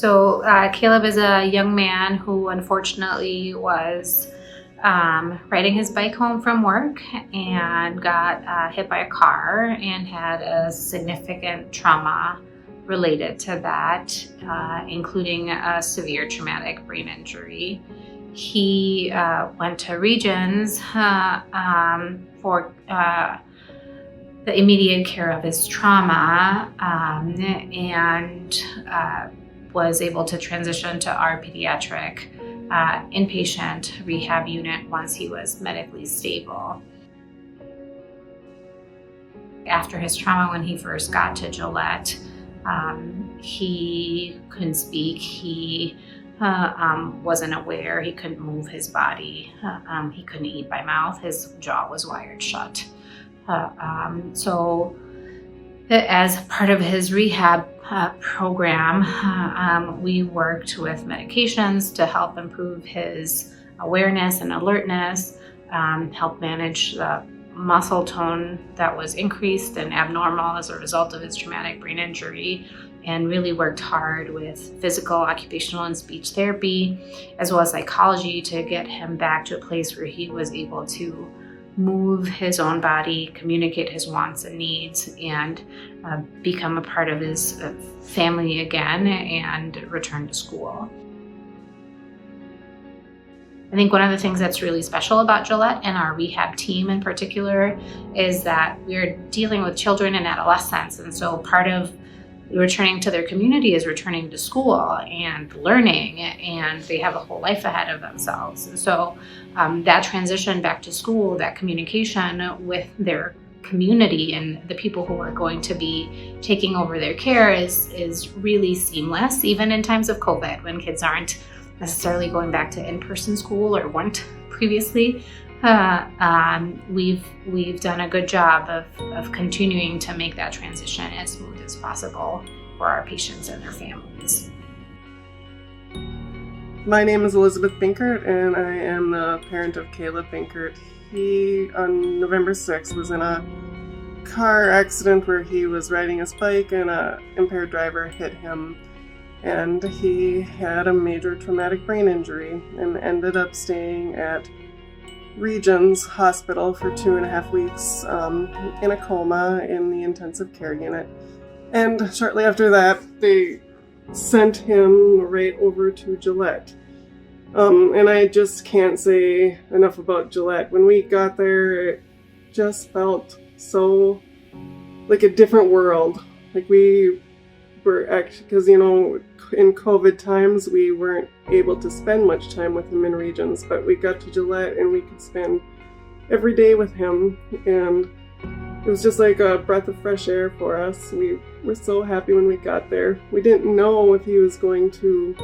So Caleb is a young man who unfortunately was riding his bike home from work and got hit by a car and had a significant trauma related to that, including a severe traumatic brain injury. He went to Regions for the immediate care of his trauma and was able to transition to our pediatric inpatient rehab unit once he was medically stable. After his trauma, when he first got to Gillette, he couldn't speak, he wasn't aware, he couldn't move his body, he couldn't eat by mouth, his jaw was wired shut. So as part of his rehab program, we worked with medications to help improve his awareness and alertness, help manage the muscle tone that was increased and abnormal as a result of his traumatic brain injury, and really worked hard with physical, occupational, and speech therapy, as well as psychology, to get him back to a place where he was able to move his own body, communicate his wants and needs, and become a part of his family again and return to school. I think one of the things that's really special about Gillette and our rehab team in particular is that we're dealing with children and adolescents, and so part of returning to their community is returning to school and learning, and they have a whole life ahead of themselves. And so that transition back to school, that communication with their community and the people who are going to be taking over their care is really seamless, even in times of COVID, when kids aren't necessarily going back to in-person school or weren't previously. We've done a good job of continuing to make that transition as smooth as possible for our patients and their families. My name is Elizabeth Binkert, and I am the parent of Caleb Binkert. He, on November 6th, was in a car accident where he was riding his bike and an impaired driver hit him, and he had a major traumatic brain injury and ended up staying at Regions Hospital for 2.5 weeks in a coma in the intensive care unit. And shortly after that, they sent him right over to Gillette. And I just can't say enough about Gillette. When we got there, it just felt so like a different world. Like we were actually, because in COVID times, we weren't able to spend much time with him in Regions, but we got to Gillette and we could spend every day with him, and it was just like a breath of fresh air for us. We were so happy when we got there. We didn't know if he was going to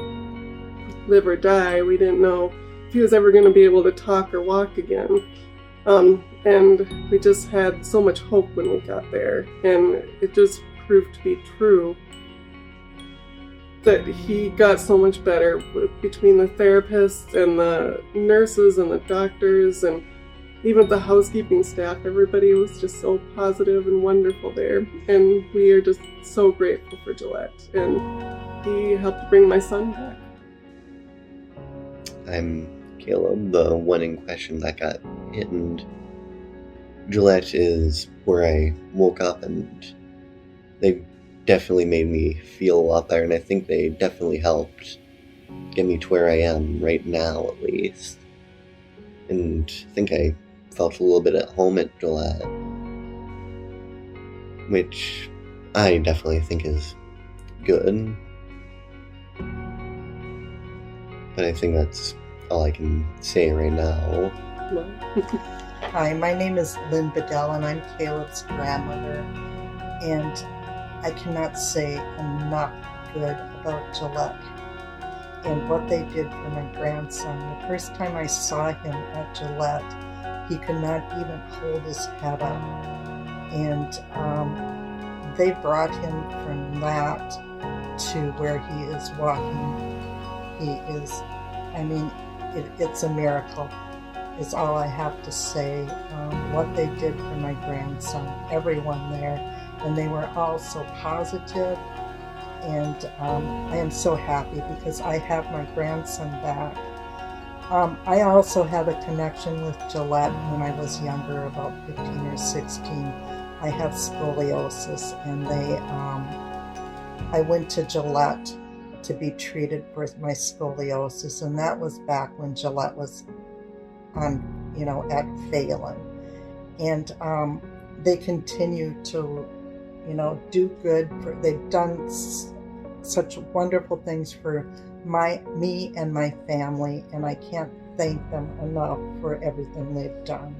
live or die. We didn't know if he was ever going to be able to talk or walk again. And we just had so much hope when we got there, and it just proved to be true that he got so much better between the therapists and the nurses and the doctors and even the housekeeping staff. Everybody was just so positive and wonderful there, and we are just so grateful for Gillette, and he helped bring my son back. I'm Caleb, the one in question that got hit, and Gillette is where I woke up, and they definitely made me feel a lot better, and I think they definitely helped get me to where I am right now, at least. And I think I felt a little bit at home at Gillette, which I definitely think is good. But I think that's all I can say right now. Hi, my name is Lynn Bedell, and I'm Caleb's grandmother, and I cannot say enough good about Gillette and what they did for my grandson. The first time I saw him at Gillette, he could not even hold his head up. And they brought him from that to where he is walking. He is, it's a miracle, is all I have to say. What they did for my grandson, everyone there. And they were all so positive, and I am so happy because I have my grandson back. I also had a connection with Gillette when I was younger, about 15 or 16. I had scoliosis, and I went to Gillette to be treated for my scoliosis, and that was back when Gillette was on, at Phelan. And they continue to, do good. They've done such wonderful things for me and my family, and I can't thank them enough for everything they've done.